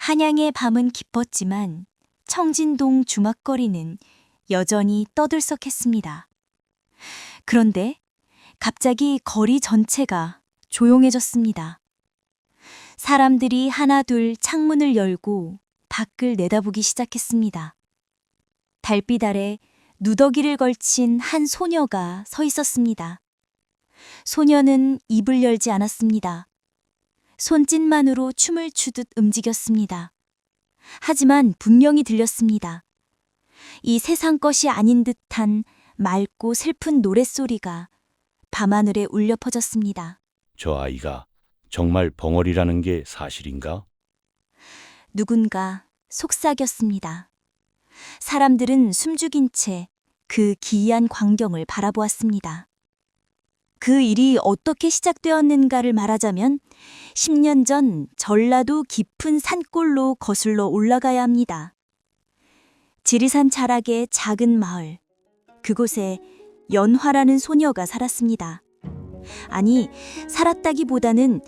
한양의 밤은 깊었지만 청진동 주막거리는 여전히 떠들썩했습니다. 그런데 갑자기 거리 전체가 조용해졌습니다. 사람들이 하나둘 창문을 열고 밖을 내다보기 시작했습니다. 달빛 아래 누더기를 걸친 한 소녀가 서 있었습니다. 소녀는 입을 열지 않았습니다. 손짓만으로 춤을 추듯 움직였습니다. 하지만 분명히 들렸습니다. 이 세상 것이 아닌 듯한 맑고 슬픈 노랫소리가 밤하늘에 울려 퍼졌습니다. 저 아이가 정말 벙어리라는 게 사실인가? 누군가 속삭였습니다. 사람들은 숨죽인 채 그 기이한 광경을 바라보았습니다. 그 일이 어떻게 시작되었는가를 말하자면 10년 전 전라도 깊은 산골로 거슬러 올라가야 합니다. 지리산 자락의 작은 마을, 그곳에 연화라는 소녀가 살았습니다. 아니, 살았다기보다는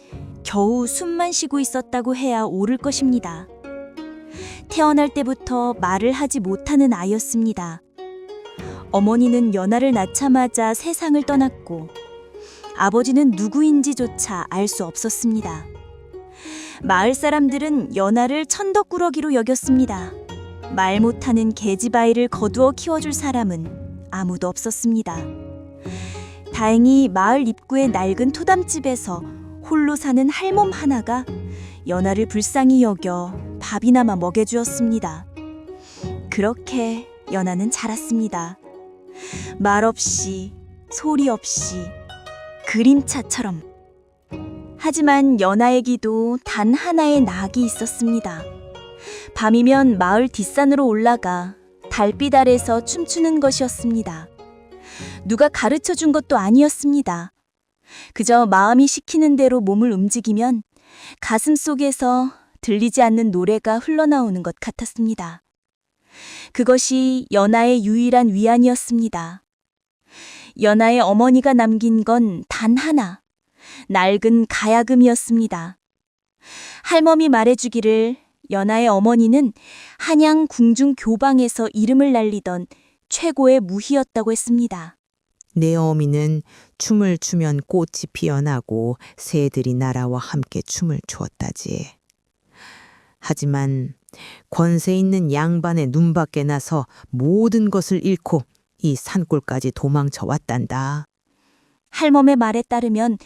겨우 숨만 쉬고 있었다고 해야 옳을 것입니다. 태어날 때부터 말을 하지 못하는 아이였습니다. 어머니는 연하를 낳자마자 세상을 떠났고 아버지는 누구인지조차 알 수 없었습니다. 마을 사람들은 연하를 천덕꾸러기로 여겼습니다. 말 못하는 계집아이를 거두어 키워줄 사람은 아무도 없었습니다. 다행히 마을 입구의 낡은 토담집에서 홀로 사는 할멈 하나가 연하를 불쌍히 여겨 밥이나마 먹여주었습니다. 그렇게 연하는 자랐습니다. 말없이, 소리 없이, 그림차처럼. 하지만 연하에게도 단 하나의 낙이 있었습니다. 밤이면 마을 뒷산으로 올라가 달빛 아래서 춤추는 것이었습니다. 누가 가르쳐 준 것도 아니었습니다. 그저 마음이 시키는 대로 몸을 움직이면 가슴 속에서 들리지 않는 노래가 흘러나오는 것 같았습니다. 그것이 연하의 유일한 위안이었습니다. 연하의 어머니가 남긴 건 단 하나, 낡은 가야금이었습니다. 할멈이 말해주기를 연하의 어머니는 한양 궁중 교방에서 이름을 날리던 최고의 무희였다고 했습니다. 내 어미는 춤을 추면 꽃이 피어나고 새들이 나라와 함께 춤을 추었다지. 하지만 권세 있는 양반의 눈밖에 나서 모든 것을 잃고 이 산골까지 도망쳐 왔단다. 할멈의 말에 따르면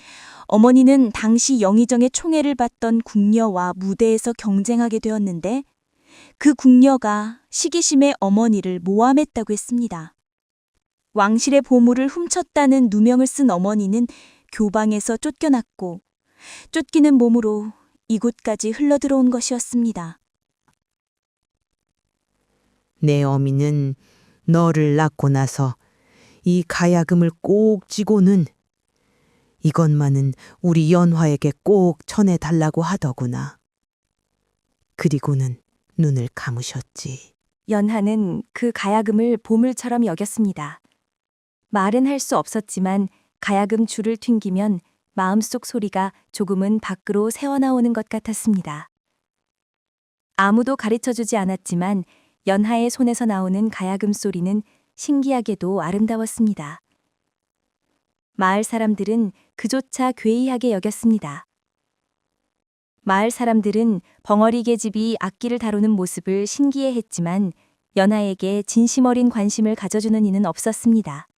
어머니는 당시 영의정의 총애를 받던 궁녀와 무대에서 경쟁하게 되었는데 그 궁녀가 시기심에 어머니를 모함했다고 했습니다. 왕실의 보물을 훔쳤다는 누명을 쓴 어머니는 교방에서 쫓겨났고 쫓기는 몸으로 이곳까지 흘러들어온 것이었습니다. 내 어미는 너를 낳고 나서 이 가야금을 꼭 쥐고는 이것만은 우리 연화에게 꼭 전해달라고 하더구나. 그리고는 눈을 감으셨지. 연하는 그 가야금을 보물처럼 여겼습니다. 말은 할 수 없었지만 가야금 줄을 튕기면 마음속 소리가 조금은 밖으로 새어나오는 것 같았습니다. 아무도 가르쳐주지 않았지만 연하의 손에서 나오는 가야금 소리는 신기하게도 아름다웠습니다. 마을 사람들은 그조차 괴이하게 여겼습니다. 마을 사람들은 벙어리 계집이 악기를 다루는 모습을 신기해했지만 연하에게 진심 어린 관심을 가져주는 이는 없었습니다.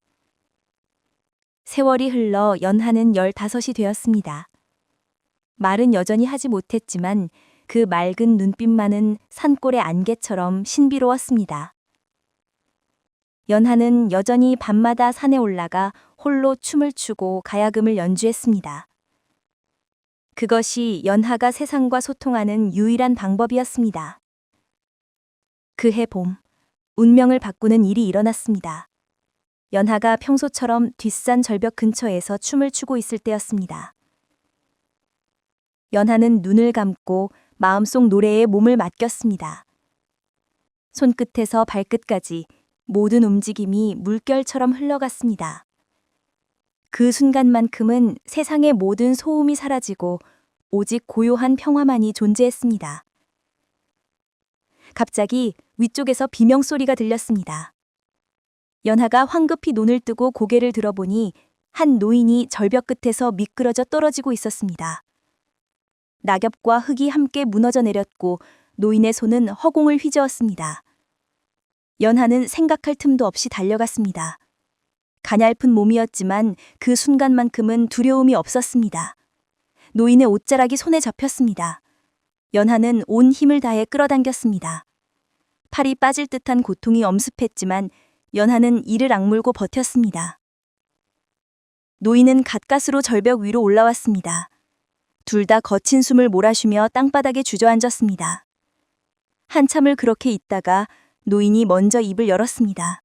세월이 흘러 연하는 15이 되었습니다. 말은 여전히 하지 못했지만 그 맑은 눈빛만은 산골의 안개처럼 신비로웠습니다. 연하는 여전히 밤마다 산에 올라가 홀로 춤을 추고 가야금을 연주했습니다. 그것이 연하가 세상과 소통하는 유일한 방법이었습니다. 그해 봄, 운명을 바꾸는 일이 일어났습니다. 연하가 평소처럼 뒷산 절벽 근처에서 춤을 추고 있을 때였습니다. 연하는 눈을 감고 마음속 노래에 몸을 맡겼습니다. 손끝에서 발끝까지 모든 움직임이 물결처럼 흘러갔습니다. 그 순간만큼은 세상의 모든 소음이 사라지고 오직 고요한 평화만이 존재했습니다. 갑자기 위쪽에서 비명소리가 들렸습니다. 연하가 황급히 눈을 뜨고 고개를 들어보니 한 노인이 절벽 끝에서 미끄러져 떨어지고 있었습니다. 낙엽과 흙이 함께 무너져 내렸고 노인의 손은 허공을 휘저었습니다. 연하는 생각할 틈도 없이 달려갔습니다. 가냘픈 몸이었지만 그 순간만큼은 두려움이 없었습니다. 노인의 옷자락이 손에 잡혔습니다. 연하는 온 힘을 다해 끌어당겼습니다. 팔이 빠질 듯한 고통이 엄습했지만 연하는 이를 악물고 버텼습니다. 노인은 가까스로 절벽 위로 올라왔습니다. 둘 다 거친 숨을 몰아쉬며 땅바닥에 주저앉았습니다. 한참을 그렇게 있다가 노인이 먼저 입을 열었습니다.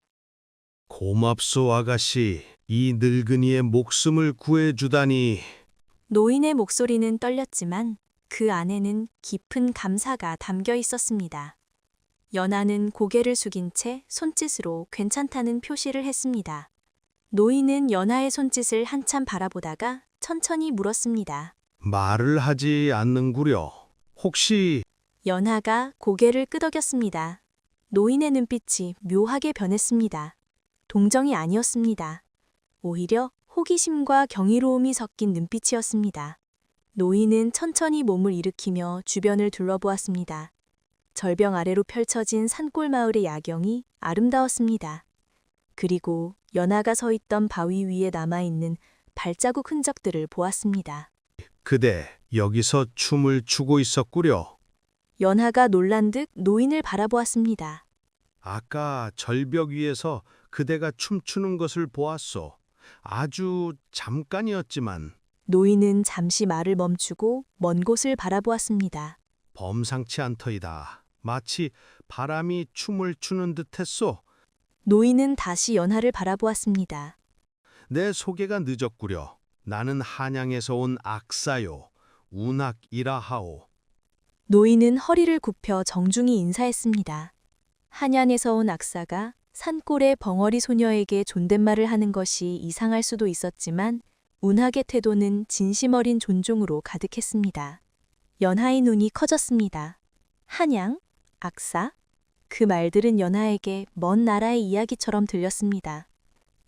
고맙소, 아가씨. 이 늙은이의 목숨을 구해주다니. 노인의 목소리는 떨렸지만 그 안에는 깊은 감사가 담겨 있었습니다. 연하는 고개를 숙인 채 손짓으로 괜찮다는 표시를 했습니다. 노인은 연하의 손짓을 한참 바라보다가 천천히 물었습니다. 말을 하지 않는구려. 혹시 연하가 고개를 끄덕였습니다. 노인의 눈빛이 묘하게 변했습니다. 동정이 아니었습니다. 오히려 호기심과 경이로움이 섞인 눈빛이었습니다. 노인은 천천히 몸을 일으키며 주변을 둘러보았습니다. 절벽 아래로 펼쳐진 산골 마을의 야경이 아름다웠습니다. 그리고 연하가 서 있던 바위 위에 남아있는 발자국 흔적들을 보았습니다. 그대 여기서 춤을 추고 있었구려. 연하가 놀란 듯 노인을 바라보았습니다. 아까 절벽 위에서 그대가 춤추는 것을 보았소. 아주 잠깐이었지만 노인은 잠시 말을 멈추고 먼 곳을 바라보았습니다. 범상치 않더이다. 마치 바람이 춤을 추는 듯했소. 노인은 다시 연하를 바라보았습니다. 내 소개가 늦었구려. 나는 한양에서 온 악사요. 운학이라 하오. 노인은 허리를 굽혀 정중히 인사했습니다. 한양에서 온 악사가 산골의 벙어리 소녀에게 존댓말을 하는 것이 이상할 수도 있었지만 운학의 태도는 진심 어린 존중으로 가득했습니다. 연하의 눈이 커졌습니다. 한양? 악사? 그 말들은 연하에게 먼 나라의 이야기처럼 들렸습니다.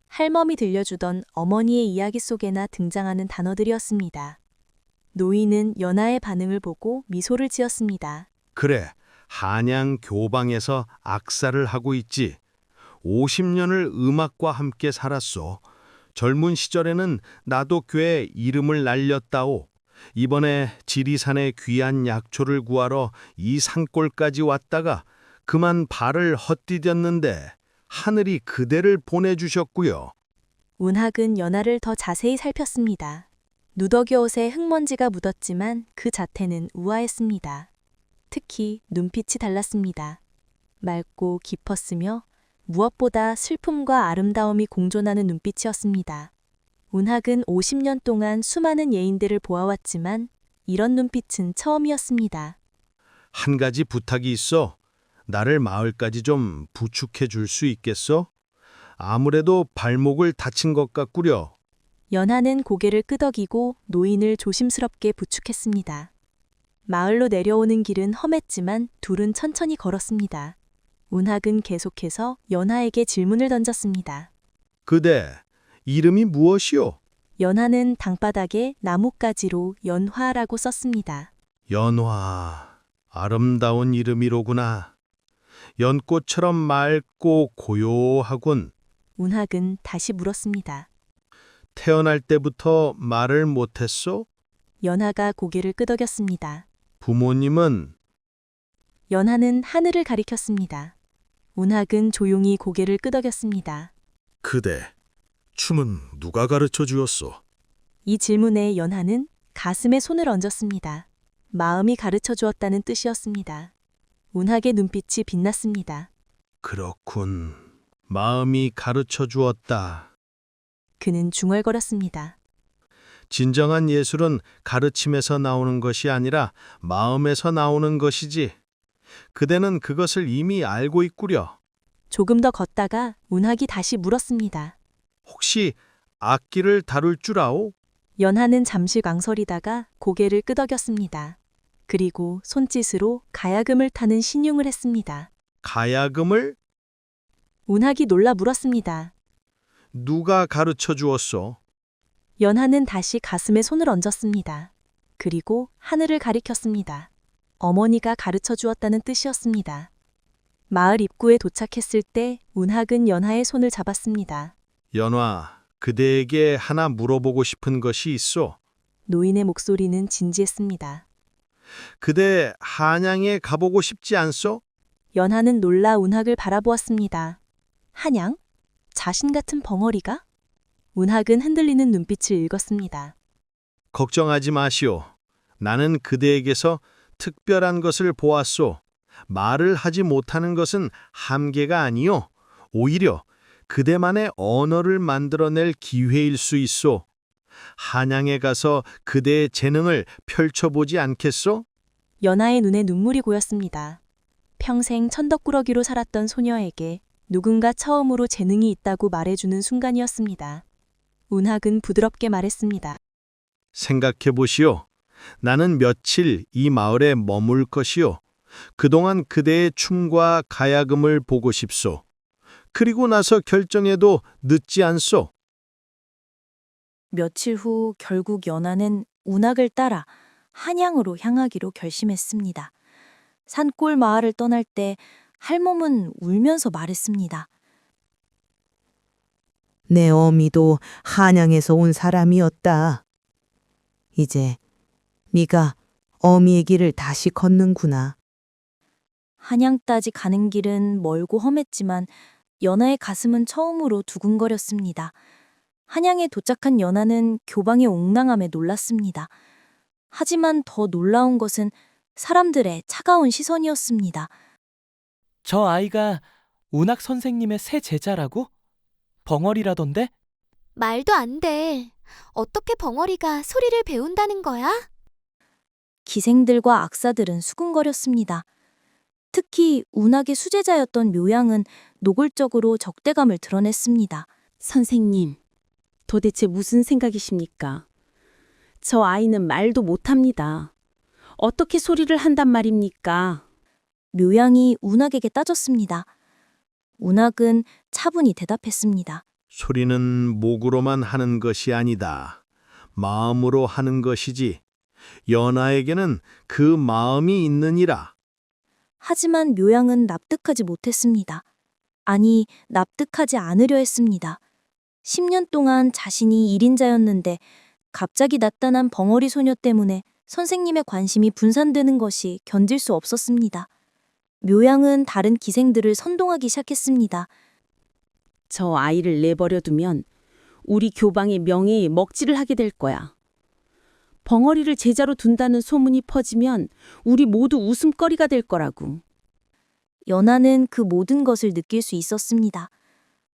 할멈이 들려주던 어머니의 이야기 속에나 등장하는 단어들이었습니다. 노인은 연하의 반응을 보고 미소를 지었습니다. 그래, 한양 교방에서 악사를 하고 있지. 50년을 음악과 함께 살았소. 젊은 시절에는 나도 꽤 이름을 날렸다오. 이번에 지리산의 귀한 약초를 구하러 이 산골까지 왔다가 그만 발을 헛디뎠는데 하늘이 그대를 보내주셨고요. 운학은 연하를 더 자세히 살폈습니다. 누더기 옷에 흙먼지가 묻었지만 그 자태는 우아했습니다. 특히 눈빛이 달랐습니다. 맑고 깊었으며 무엇보다 슬픔과 아름다움이 공존하는 눈빛이었습니다. 운학은 50년 동안 수많은 예인들을 보아왔지만 이런 눈빛은 처음이었습니다. 한 가지 부탁이 있어. 나를 마을까지 좀 부축해 줄 수 있겠어? 아무래도 발목을 다친 것 같구려. 연하는 고개를 끄덕이고 노인을 조심스럽게 부축했습니다. 마을로 내려오는 길은 험했지만 둘은 천천히 걸었습니다. 운학은 계속해서 연하에게 질문을 던졌습니다. 그대, 이름이 무엇이오? 연하는 땅바닥에 나뭇가지로 연화라고 썼습니다. 연화, 아름다운 이름이로구나. 연꽃처럼 맑고 고요하군. 운학은 다시 물었습니다. 태어날 때부터 말을 못했소? 연하가 고개를 끄덕였습니다. 부모님은 연하는 하늘을 가리켰습니다. 운학은 조용히 고개를 끄덕였습니다. 그대, 춤은 누가 가르쳐 주었소? 이 질문에 연하는 가슴에 손을 얹었습니다. 마음이 가르쳐 주었다는 뜻이었습니다. 운학의 눈빛이 빛났습니다. 그렇군. 마음이 가르쳐 주었다. 그는 중얼거렸습니다. 진정한 예술은 가르침에서 나오는 것이 아니라 마음에서 나오는 것이지. 그대는 그것을 이미 알고 있구려. 조금 더 걷다가 운학이 다시 물었습니다. 혹시 악기를 다룰 줄 아오? 연하는 잠시 망설이다가 고개를 끄덕였습니다. 그리고 손짓으로 가야금을 타는 신용을 했습니다. 가야금을 운학이 놀라 물었습니다. 누가 가르쳐 주었소? 연하는 다시 가슴에 손을 얹었습니다. 그리고 하늘을 가리켰습니다. 어머니가 가르쳐 주었다는 뜻이었습니다. 마을 입구에 도착했을 때 운학은 연하의 손을 잡았습니다. 연화, 그대에게 하나 물어보고 싶은 것이 있소. 노인의 목소리는 진지했습니다. 그대 한양에 가보고 싶지 않소? 연하는 놀라 운학을 바라보았습니다. 한양? 자신 같은 벙어리가? 운학은 흔들리는 눈빛을 읽었습니다. 걱정하지 마시오. 나는 그대에게서 특별한 것을 보았소. 말을 하지 못하는 것은 한계가 아니요. 오히려 그대만의 언어를 만들어낼 기회일 수 있소. 한양에 가서 그대의 재능을 펼쳐보지 않겠소? 연하의 눈에 눈물이 고였습니다. 평생 천덕꾸러기로 살았던 소녀에게 누군가 처음으로 재능이 있다고 말해주는 순간이었습니다. 운학은 부드럽게 말했습니다. 생각해 보시오. 나는 며칠 이 마을에 머물 것이오. 그동안 그대의 춤과 가야금을 보고 싶소. 그리고 나서 결정해도 늦지 않소. 며칠 후 결국 연하는 운학을 따라 한양으로 향하기로 결심했습니다. 산골 마을을 떠날 때 할멈은 울면서 말했습니다. 내 어미도 한양에서 온 사람이었다. 이제 네가 어미의 길을 다시 걷는구나. 한양따지 가는 길은 멀고 험했지만 연하의 가슴은 처음으로 두근거렸습니다. 한양에 도착한 연하는 교방의 옥랑함에 놀랐습니다. 하지만 더 놀라운 것은 사람들의 차가운 시선이었습니다. 저 아이가 운학 선생님의 새 제자라고? 벙어리라던데? 말도 안 돼. 어떻게 벙어리가 소리를 배운다는 거야? 기생들과 악사들은 수군거렸습니다. 특히 운학의 수제자였던 묘양은 노골적으로 적대감을 드러냈습니다. 선생님, 도대체 무슨 생각이십니까? 저 아이는 말도 못합니다. 어떻게 소리를 한단 말입니까? 묘양이 운학에게 따졌습니다. 운학은 차분히 대답했습니다. 소리는 목으로만 하는 것이 아니다. 마음으로 하는 것이지. 연하에게는 그 마음이 있느니라. 하지만 묘양은 납득하지 못했습니다. 아니, 납득하지 않으려 했습니다. 10년 동안 자신이 1인자였는데 갑자기 나타난 벙어리 소녀 때문에 선생님의 관심이 분산되는 것이 견딜 수 없었습니다. 묘양은 다른 기생들을 선동하기 시작했습니다. 저 아이를 내버려 두면 우리 교방의 명예에 먹칠을 하게 될 거야. 벙어리를 제자로 둔다는 소문이 퍼지면 우리 모두 웃음거리가 될 거라고. 연하는 그 모든 것을 느낄 수 있었습니다.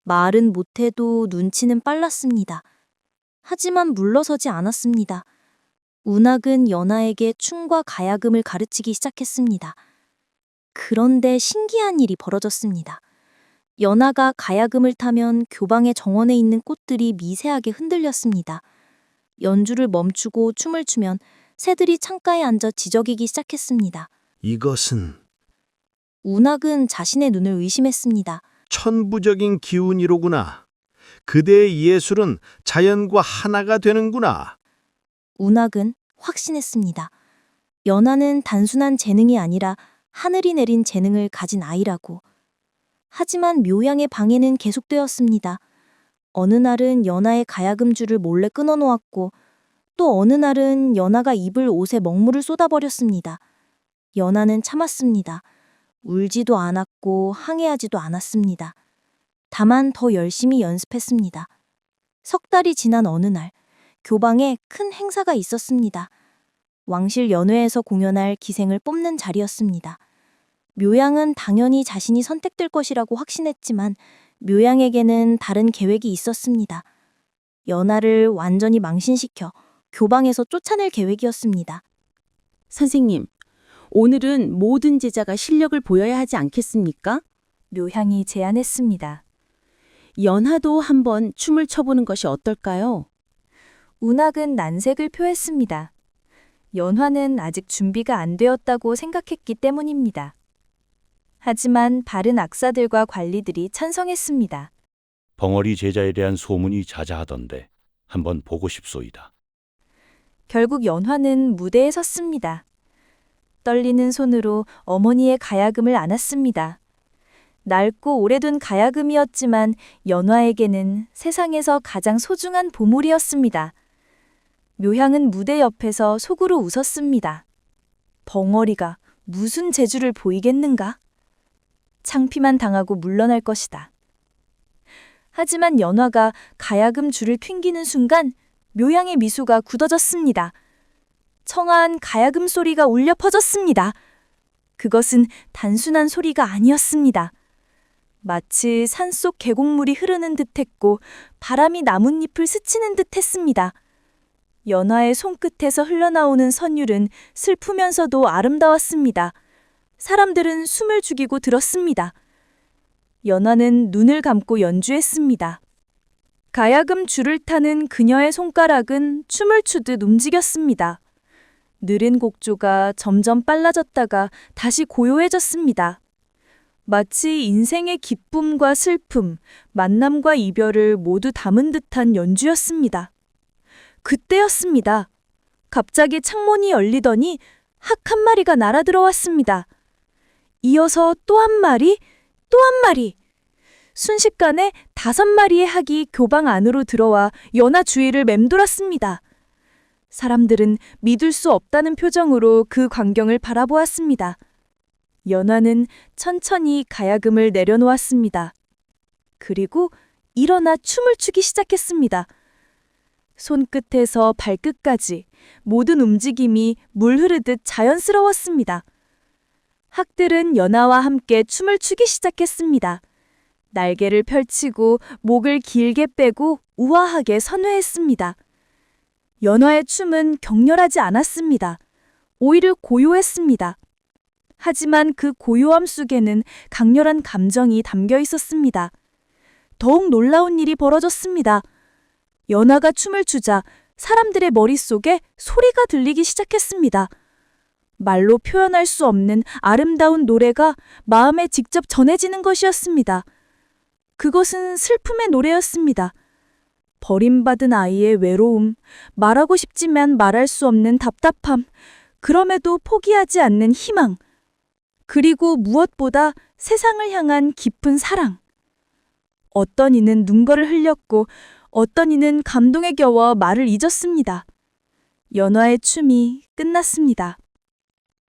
말은 못해도 눈치는 빨랐습니다. 하지만 물러서지 않았습니다. 운학은 연하에게 춤과 가야금을 가르치기 시작했습니다. 그런데 신기한 일이 벌어졌습니다. 연하가 가야금을 타면 교방의 정원에 있는 꽃들이 미세하게 흔들렸습니다. 연주를 멈추고 춤을 추면 새들이 창가에 앉아 지저귀기 시작했습니다. 이것은 운학은 자신의 눈을 의심했습니다. 천부적인 기운이로구나. 그대의 예술은 자연과 하나가 되는구나. 운학은 확신했습니다. 연하는 단순한 재능이 아니라 하늘이 내린 재능을 가진 아이라고. 하지만 묘양의 방해는 계속되었습니다. 어느 날은 연하의 가야금줄을 몰래 끊어놓았고 또 어느 날은 연하가 입을 옷에 먹물을 쏟아버렸습니다. 연하는 참았습니다. 울지도 않았고 항해하지도 않았습니다. 다만 더 열심히 연습했습니다. 석 달이 지난 어느 날 교방에 큰 행사가 있었습니다. 왕실 연회에서 공연할 기생을 뽑는 자리였습니다. 묘양은 당연히 자신이 선택될 것이라고 확신했지만 묘양에게는 다른 계획이 있었습니다. 연하를 완전히 망신시켜 교방에서 쫓아낼 계획이었습니다. 선생님, 오늘은 모든 제자가 실력을 보여야 하지 않겠습니까? 묘향이 제안했습니다. 연하도 한번 춤을 춰보는 것이 어떨까요? 운학은 난색을 표했습니다. 연화는 아직 준비가 안 되었다고 생각했기 때문입니다. 하지만 바른 악사들과 관리들이 찬성했습니다. 벙어리 제자에 대한 소문이 자자하던데 한번 보고 싶소이다. 결국 연화는 무대에 섰습니다. 떨리는 손으로 어머니의 가야금을 안았습니다. 낡고 오래된 가야금이었지만 연화에게는 세상에서 가장 소중한 보물이었습니다. 묘향은 무대 옆에서 속으로 웃었습니다. 벙어리가 무슨 재주를 보이겠는가? 창피만 당하고 물러날 것이다. 하지만 연화가 가야금 줄을 튕기는 순간 묘향의 미소가 굳어졌습니다. 청아한 가야금 소리가 울려 퍼졌습니다. 그것은 단순한 소리가 아니었습니다. 마치 산속 계곡물이 흐르는 듯했고 바람이 나뭇잎을 스치는 듯했습니다. 연화의 손끝에서 흘러나오는 선율은 슬프면서도 아름다웠습니다. 사람들은 숨을 죽이고 들었습니다. 연화는 눈을 감고 연주했습니다. 가야금 줄을 타는 그녀의 손가락은 춤을 추듯 움직였습니다. 느린 곡조가 점점 빨라졌다가 다시 고요해졌습니다. 마치 인생의 기쁨과 슬픔, 만남과 이별을 모두 담은 듯한 연주였습니다. 그때였습니다. 갑자기 창문이 열리더니 학 한 마리가 날아들어왔습니다. 이어서 또 한 마리, 또 한 마리. 순식간에 5마리의 학이 교방 안으로 들어와 연화 주위를 맴돌았습니다. 사람들은 믿을 수 없다는 표정으로 그 광경을 바라보았습니다. 연화는 천천히 가야금을 내려놓았습니다. 그리고 일어나 춤을 추기 시작했습니다. 손끝에서 발끝까지 모든 움직임이 물 흐르듯 자연스러웠습니다. 학들은 연화와 함께 춤을 추기 시작했습니다. 날개를 펼치고 목을 길게 빼고 우아하게 선회했습니다. 연화의 춤은 격렬하지 않았습니다. 오히려 고요했습니다. 하지만 그 고요함 속에는 강렬한 감정이 담겨 있었습니다. 더욱 놀라운 일이 벌어졌습니다. 연화가 춤을 추자 사람들의 머릿속에 소리가 들리기 시작했습니다. 말로 표현할 수 없는 아름다운 노래가 마음에 직접 전해지는 것이었습니다. 그것은 슬픔의 노래였습니다. 버림받은 아이의 외로움, 말하고 싶지만 말할 수 없는 답답함, 그럼에도 포기하지 않는 희망, 그리고 무엇보다 세상을 향한 깊은 사랑. 어떤 이는 눈물을 흘렸고 어떤 이는 감동에 겨워 말을 잊었습니다. 연화의 춤이 끝났습니다.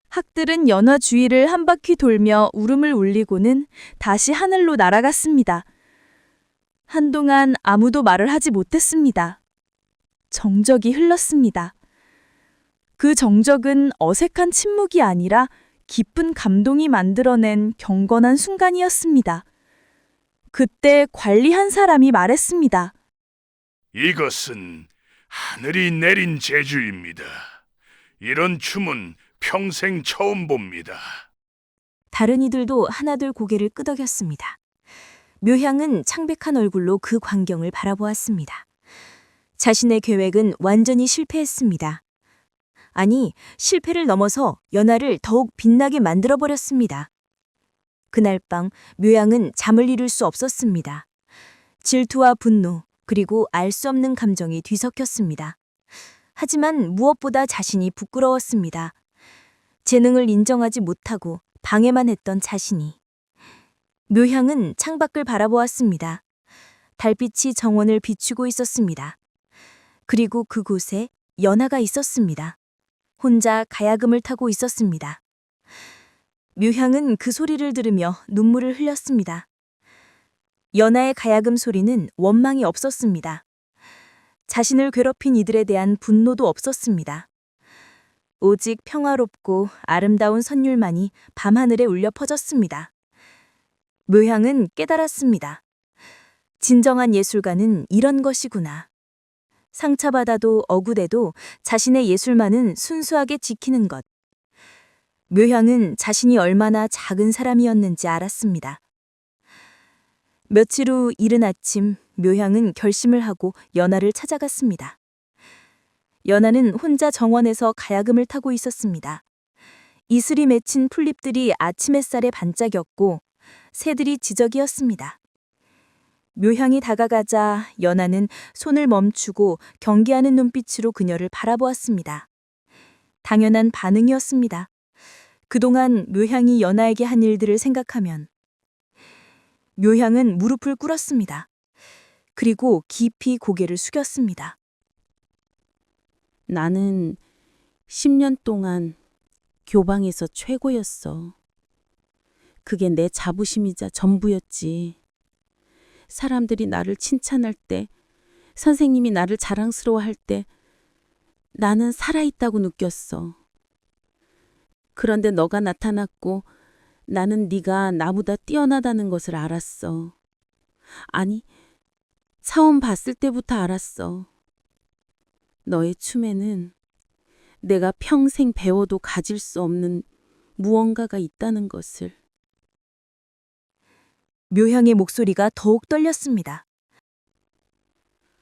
학들은 연화 주위를 한 바퀴 돌며 울음을 울리고는 다시 하늘로 날아갔습니다. 한동안 아무도 말을 하지 못했습니다. 정적이 흘렀습니다. 그 정적은 어색한 침묵이 아니라 깊은 감동이 만들어낸 경건한 순간이었습니다. 그때 관리 한 사람이 말했습니다. 이것은 하늘이 내린 재주입니다. 이런 춤은 평생 처음 봅니다. 다른 이들도 하나둘 고개를 끄덕였습니다. 묘향은 창백한 얼굴로 그 광경을 바라보았습니다. 자신의 계획은 완전히 실패했습니다. 아니, 실패를 넘어서 연화를 더욱 빛나게 만들어버렸습니다. 그날 밤 묘향은 잠을 이룰 수 없었습니다. 질투와 분노, 그리고 알 수 없는 감정이 뒤섞였습니다. 하지만 무엇보다 자신이 부끄러웠습니다. 재능을 인정하지 못하고 방해만 했던 자신이. 묘향은 창밖을 바라보았습니다. 달빛이 정원을 비추고 있었습니다. 그리고 그곳에 연화가 있었습니다. 혼자 가야금을 타고 있었습니다. 묘향은 그 소리를 들으며 눈물을 흘렸습니다. 연화의 가야금 소리는 원망이 없었습니다. 자신을 괴롭힌 이들에 대한 분노도 없었습니다. 오직 평화롭고 아름다운 선율만이 밤하늘에 울려 퍼졌습니다. 묘향은 깨달았습니다. 진정한 예술가는 이런 것이구나. 상처받아도 억울해도 자신의 예술만은 순수하게 지키는 것. 묘향은 자신이 얼마나 작은 사람이었는지 알았습니다. 며칠 후 이른 아침 묘향은 결심을 하고 연화를 찾아갔습니다. 연하는 혼자 정원에서 가야금을 타고 있었습니다. 이슬이 맺힌 풀잎들이 아침 햇살에 반짝였고 새들이 지저귀었습니다. 묘향이 다가가자 연하는 손을 멈추고 경계하는 눈빛으로 그녀를 바라보았습니다. 당연한 반응이었습니다. 그동안 묘향이 연하에게 한 일들을 생각하면 묘향은 무릎을 꿇었습니다. 그리고 깊이 고개를 숙였습니다. 나는 10년 동안 교방에서 최고였어. 그게 내 자부심이자 전부였지. 사람들이 나를 칭찬할 때, 선생님이 나를 자랑스러워할 때 나는 살아있다고 느꼈어. 그런데 너가 나타났고 나는 네가 나보다 뛰어나다는 것을 알았어. 아니, 처음 봤을 때부터 알았어. 너의 춤에는 내가 평생 배워도 가질 수 없는 무언가가 있다는 것을. 묘향의 목소리가 더욱 떨렸습니다.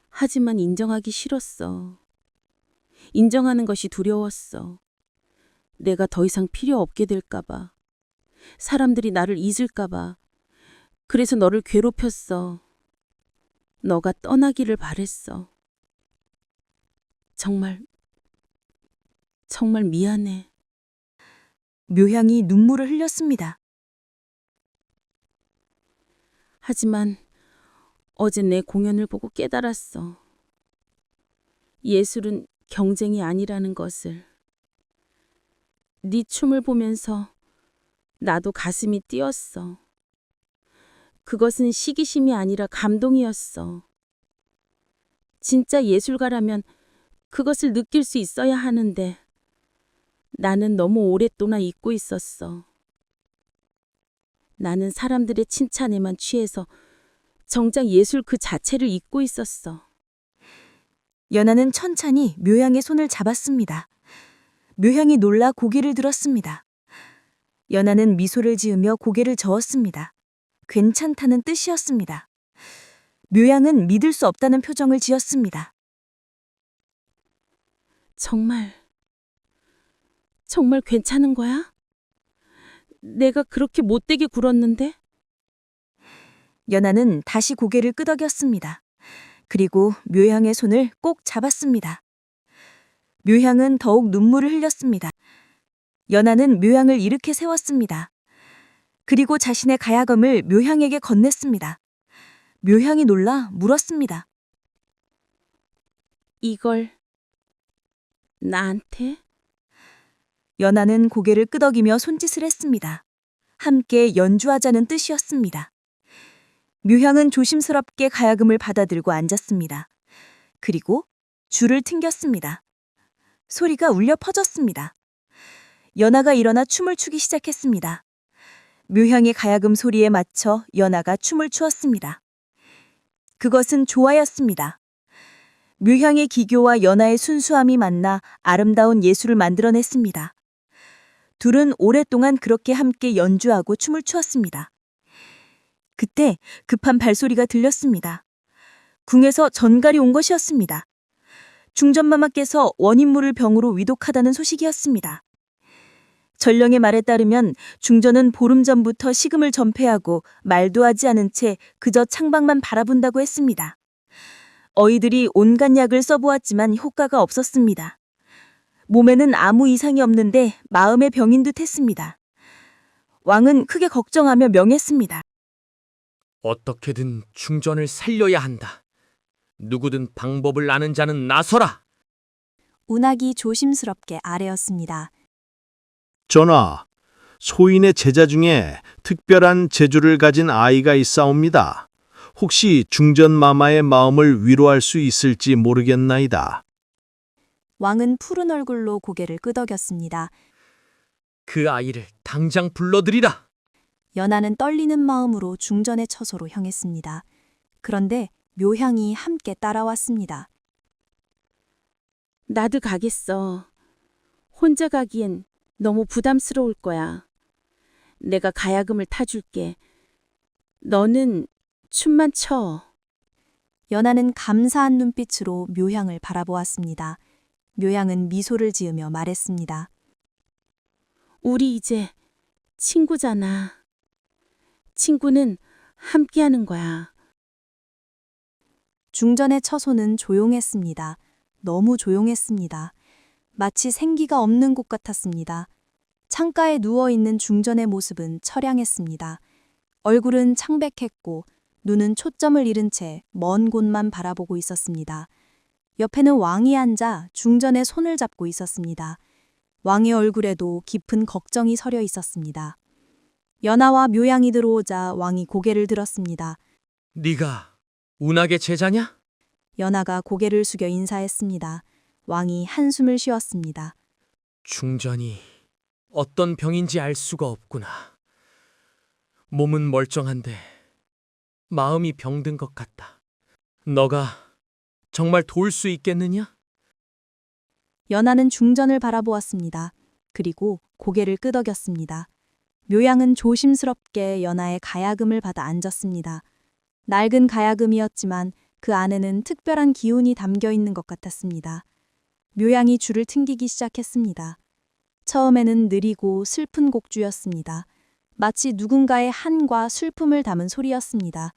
하지만 인정하기 싫었어. 인정하는 것이 두려웠어. 내가 더 이상 필요 없게 될까봐. 사람들이 나를 잊을까봐. 그래서 너를 괴롭혔어. 너가 떠나기를 바랬어. 정말 미안해. 묘향이 눈물을 흘렸습니다. 하지만 어제 내 공연을 보고 깨달았어. 예술은 경쟁이 아니라는 것을. 네 춤을 보면서 나도 가슴이 뛰었어. 그것은 시기심이 아니라 감동이었어. 진짜 예술가라면 그것을 느낄 수 있어야 하는데 나는 너무 오랫동안 잊고 있었어. 나는 사람들의 칭찬에만 취해서 정작 예술 그 자체를 잊고 있었어. 연하는 천천히 묘향의 손을 잡았습니다. 묘향이 놀라 고개를 들었습니다. 연하는 미소를 지으며 고개를 저었습니다. 괜찮다는 뜻이었습니다. 묘향은 믿을 수 없다는 표정을 지었습니다. 정말 괜찮은 거야? 내가 그렇게 못되게 굴었는데? 연하는 다시 고개를 끄덕였습니다. 그리고 묘향의 손을 꼭 잡았습니다. 묘향은 더욱 눈물을 흘렸습니다. 연하는 묘향을 일으켜 세웠습니다. 그리고 자신의 가야금을 묘향에게 건넸습니다. 묘향이 놀라 물었습니다. 이걸 나한테? 연하는 고개를 끄덕이며 손짓을 했습니다. 함께 연주하자는 뜻이었습니다. 묘향은 조심스럽게 가야금을 받아들고 앉았습니다. 그리고 줄을 튕겼습니다. 소리가 울려 퍼졌습니다. 연하가 일어나 춤을 추기 시작했습니다. 묘향의 가야금 소리에 맞춰 연하가 춤을 추었습니다. 그것은 조화였습니다. 묘향의 기교와 연하의 순수함이 만나 아름다운 예술을 만들어냈습니다. 둘은 오랫동안 그렇게 함께 연주하고 춤을 추었습니다. 그때 급한 발소리가 들렸습니다. 궁에서 전갈이 온 것이었습니다. 중전마마께서 원인물을 병으로 위독하다는 소식이었습니다. 전령의 말에 따르면 중전은 보름 전부터 식음을 전폐하고 말도 하지 않은 채 그저 창밖만 바라본다고 했습니다. 어이들이 온갖 약을 써보았지만 효과가 없었습니다. 몸에는 아무 이상이 없는데 마음의 병인 듯 했습니다. 왕은 크게 걱정하며 명했습니다. 어떻게든 중전을 살려야 한다. 누구든 방법을 아는 자는 나서라. 운학이 조심스럽게 아뢰었습니다. 전하, 소인의 제자 중에 특별한 재주를 가진 아이가 있사옵니다. 혹시 중전마마의 마음을 위로할 수 있을지 모르겠나이다. 왕은 푸른 얼굴로 고개를 끄덕였습니다. 그 아이를 당장 불러들이라. 연하는 떨리는 마음으로 중전의 처소로 향했습니다. 그런데 묘향이 함께 따라왔습니다. 나도 가겠어. 혼자 가기엔 너무 부담스러울 거야. 내가 가야금을 타줄게. 너는 춤만 춰. 연하는 감사한 눈빛으로 묘향을 바라보았습니다. 묘양은 미소를 지으며 말했습니다. 우리 이제 친구잖아. 친구는 함께하는 거야. 중전의 처소는 조용했습니다. 너무 조용했습니다. 마치 생기가 없는 곳 같았습니다. 창가에 누워있는 중전의 모습은 처량했습니다. 얼굴은 창백했고 눈은 초점을 잃은 채 먼 곳만 바라보고 있었습니다. 옆에는 왕이 앉아 중전의 손을 잡고 있었습니다. 왕의 얼굴에도 깊은 걱정이 서려 있었습니다. 연하와 묘양이 들어오자 왕이 고개를 들었습니다. 네가 운학의 제자냐? 연하가 고개를 숙여 인사했습니다. 왕이 한숨을 쉬었습니다. 중전이 어떤 병인지 알 수가 없구나. 몸은 멀쩡한데 마음이 병든 것 같다. 너가 정말 도울 수 있겠느냐? 연하는 중전을 바라보았습니다. 그리고 고개를 끄덕였습니다. 묘양은 조심스럽게 연하의 가야금을 받아 앉았습니다. 낡은 가야금이었지만 그 안에는 특별한 기운이 담겨 있는 것 같았습니다. 묘양이 줄을 튕기기 시작했습니다. 처음에는 느리고 슬픈 곡주였습니다. 마치 누군가의 한과 슬픔을 담은 소리였습니다.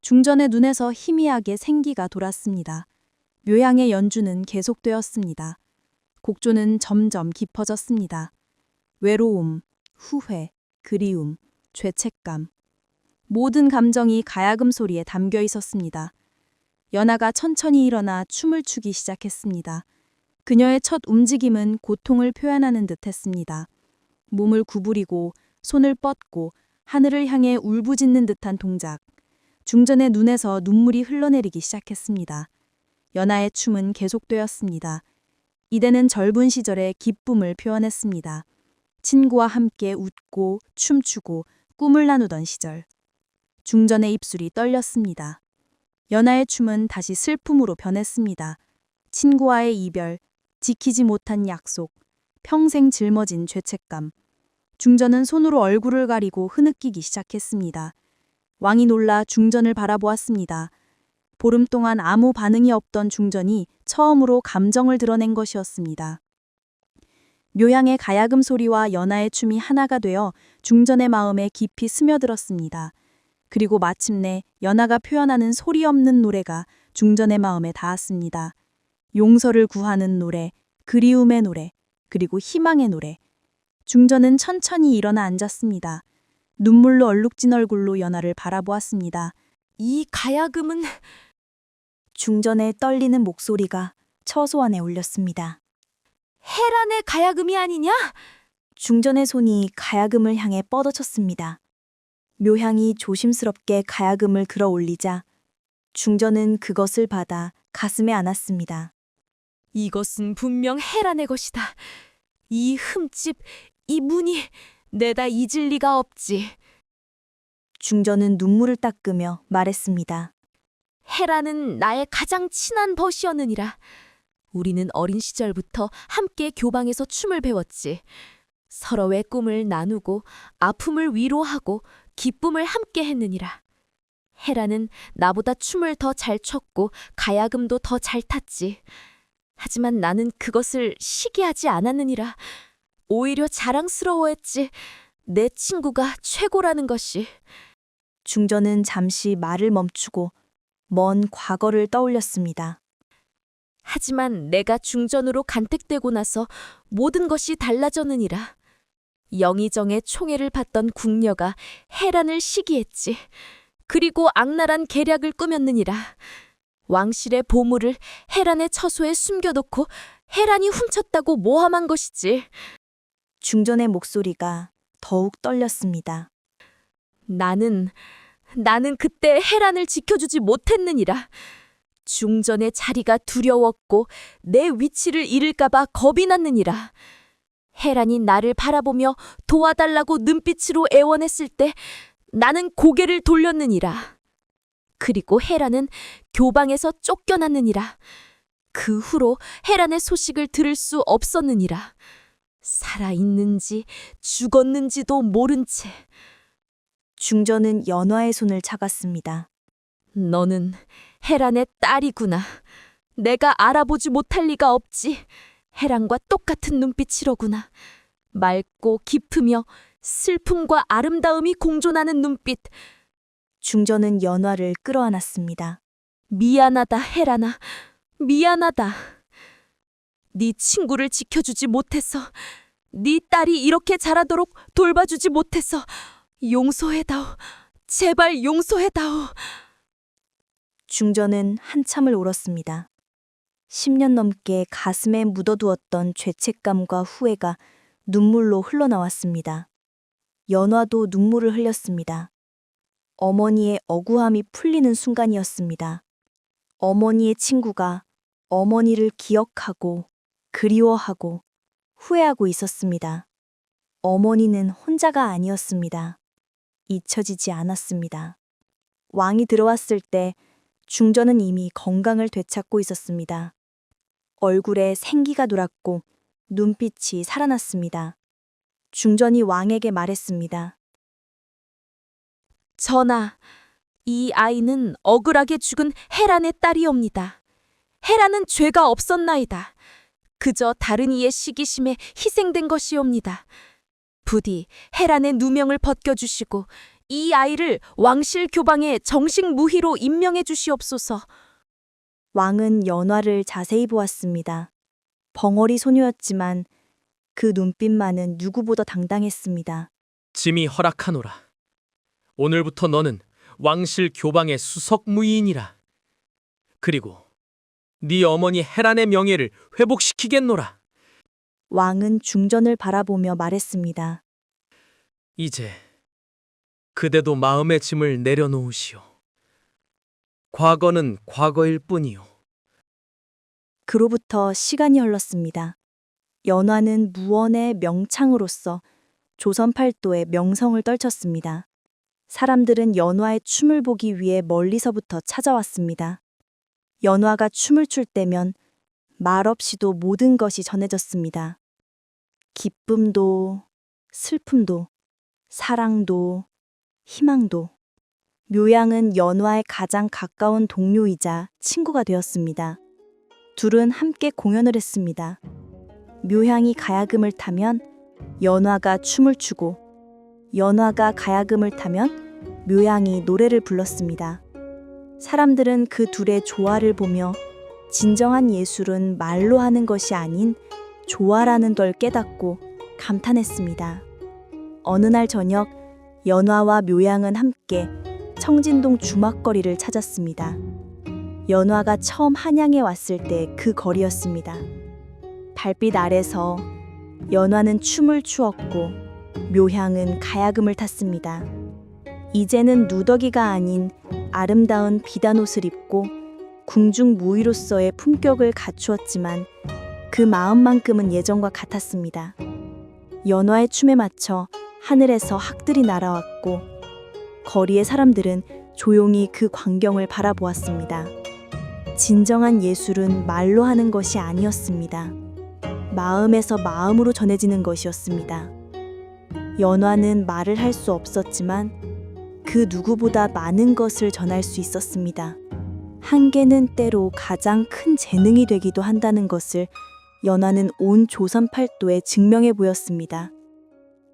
중전의 눈에서 희미하게 생기가 돌았습니다. 묘양의 연주는 계속되었습니다. 곡조는 점점 깊어졌습니다. 외로움, 후회, 그리움, 죄책감. 모든 감정이 가야금 소리에 담겨 있었습니다. 연하가 천천히 일어나 춤을 추기 시작했습니다. 그녀의 첫 움직임은 고통을 표현하는 듯 했습니다. 몸을 구부리고 손을 뻗고 하늘을 향해 울부짖는 듯한 동작. 중전의 눈에서 눈물이 흘러내리기 시작했습니다. 연하의 춤은 계속되었습니다. 이때는 젊은 시절의 기쁨을 표현했습니다. 친구와 함께 웃고 춤추고 꿈을 나누던 시절. 중전의 입술이 떨렸습니다. 연하의 춤은 다시 슬픔으로 변했습니다. 친구와의 이별, 지키지 못한 약속, 평생 짊어진 죄책감. 중전은 손으로 얼굴을 가리고 흐느끼기 시작했습니다. 왕이 놀라 중전을 바라보았습니다. 보름 동안 아무 반응이 없던 중전이 처음으로 감정을 드러낸 것이었습니다. 묘양의 가야금 소리와 연하의 춤이 하나가 되어 중전의 마음에 깊이 스며들었습니다. 그리고 마침내 연하가 표현하는 소리 없는 노래가 중전의 마음에 닿았습니다. 용서를 구하는 노래, 그리움의 노래, 그리고 희망의 노래. 중전은 천천히 일어나 앉았습니다. 눈물로 얼룩진 얼굴로 연하를 바라보았습니다. 이 가야금은... 중전의 떨리는 목소리가 처소 안에 울렸습니다. 헤란의 가야금이 아니냐? 중전의 손이 가야금을 향해 뻗어쳤습니다. 묘향이 조심스럽게 가야금을 들어 올리자 중전은 그것을 받아 가슴에 안았습니다. 이것은 분명 헤란의 것이다. 이 흠집, 이 무늬 내다 잊을 리가 없지. 중전은 눈물을 닦으며 말했습니다. 헤라는 나의 가장 친한 벗이었느니라. 우리는 어린 시절부터 함께 교방에서 춤을 배웠지. 서로의 꿈을 나누고 아픔을 위로하고 기쁨을 함께 했느니라. 헤라는 나보다 춤을 더 잘 췄고 가야금도 더 잘 탔지. 하지만 나는 그것을 시기하지 않았느니라. 오히려 자랑스러워했지. 내 친구가 최고라는 것이. 중전은 잠시 말을 멈추고 먼 과거를 떠올렸습니다. 하지만 내가 중전으로 간택되고 나서 모든 것이 달라졌느니라. 영의정의 총애를 받던 궁녀가 헤란을 시기했지. 그리고 악랄한 계략을 꾸몄느니라. 왕실의 보물을 헤란의 처소에 숨겨놓고 헤란이 훔쳤다고 모함한 것이지. 중전의 목소리가 더욱 떨렸습니다. 나는 그때 헤란을 지켜주지 못했느니라. 중전의 자리가 두려웠고 내 위치를 잃을까봐 겁이 났느니라. 헤란이 나를 바라보며 도와달라고 눈빛으로 애원했을 때 나는 고개를 돌렸느니라. 그리고 헤란은 교방에서 쫓겨났느니라. 그 후로 헤란의 소식을 들을 수 없었느니라. 살아있는지 죽었는지도 모른 채. 중전은 연화의 손을 잡았습니다. 너는 헤란의 딸이구나. 내가 알아보지 못할 리가 없지. 해랑과 똑같은 눈빛이로구나. 맑고 깊으며 슬픔과 아름다움이 공존하는 눈빛. 중전은 연화를 끌어안았습니다. 미안하다, 해란아. 미안하다. 네 친구를 지켜주지 못해서, 네 딸이 이렇게 자라도록 돌봐주지 못해서 용서해다오. 제발 용서해다오. 중전은 한참을 울었습니다. 10년 넘게 가슴에 묻어두었던 죄책감과 후회가 눈물로 흘러나왔습니다. 연화도 눈물을 흘렸습니다. 어머니의 억울함이 풀리는 순간이었습니다. 어머니의 친구가 어머니를 기억하고 그리워하고 후회하고 있었습니다. 어머니는 혼자가 아니었습니다. 잊혀지지 않았습니다. 왕이 들어왔을 때 중전은 이미 건강을 되찾고 있었습니다. 얼굴에 생기가 돌았고 눈빛이 살아났습니다. 중전이 왕에게 말했습니다. 전하, 이 아이는 억울하게 죽은 해란의 딸이옵니다. 해란은 죄가 없었나이다. 그저 다른 이의 시기심에 희생된 것이옵니다. 부디 해란의 누명을 벗겨주시고 이 아이를 왕실 교방에 정식 무희로 임명해 주시옵소서. 왕은 연화를 자세히 보았습니다. 벙어리 소녀였지만 그 눈빛만은 누구보다 당당했습니다. 짐이 허락하노라. 오늘부터 너는 왕실 교방의 수석 무의인이라. 그리고 네 어머니 헤란의 명예를 회복시키겠노라. 왕은 중전을 바라보며 말했습니다. 이제 그대도 마음의 짐을 내려놓으시오. 과거는 과거일 뿐이오. 그로부터 시간이 흘렀습니다. 연화는 무언의 명창으로서 조선 팔도의 명성을 떨쳤습니다. 사람들은 연화의 춤을 보기 위해 멀리서부터 찾아왔습니다. 연화가 춤을 출 때면 말없이도 모든 것이 전해졌습니다. 기쁨도, 슬픔도, 사랑도, 희망도. 묘양은 연화의 가장 가까운 동료이자 친구가 되었습니다. 둘은 함께 공연을 했습니다. 묘향이 가야금을 타면 연화가 춤을 추고 연화가 가야금을 타면 묘향이 노래를 불렀습니다. 사람들은 그 둘의 조화를 보며 진정한 예술은 말로 하는 것이 아닌 조화라는 걸 깨닫고 감탄했습니다. 어느 날 저녁 연화와 묘향은 함께 청진동 주막거리를 찾았습니다. 연화가 처음 한양에 왔을 때 그 거리였습니다. 달빛 아래서 연화는 춤을 추었고 묘향은 가야금을 탔습니다. 이제는 누더기가 아닌 아름다운 비단옷을 입고 궁중무의로서의 품격을 갖추었지만 그 마음만큼은 예전과 같았습니다. 연화의 춤에 맞춰 하늘에서 학들이 날아왔고 거리의 사람들은 조용히 그 광경을 바라보았습니다. 진정한 예술은 말로 하는 것이 아니었습니다. 마음에서 마음으로 전해지는 것이었습니다. 연화는 말을 할 수 없었지만 그 누구보다 많은 것을 전할 수 있었습니다. 한계는 때로 가장 큰 재능이 되기도 한다는 것을 연화는 온 조선 팔도에 증명해 보였습니다.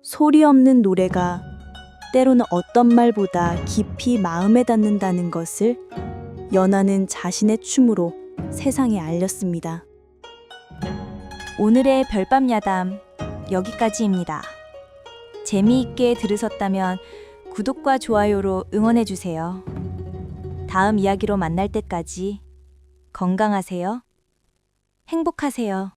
소리 없는 노래가 때로는 어떤 말보다 깊이 마음에 닿는다는 것을 연화는 자신의 춤으로 세상에 알렸습니다. 오늘의 별밤 야담 여기까지입니다. 재미있게 들으셨다면 구독과 좋아요로 응원해주세요. 다음 이야기로 만날 때까지 건강하세요. 행복하세요.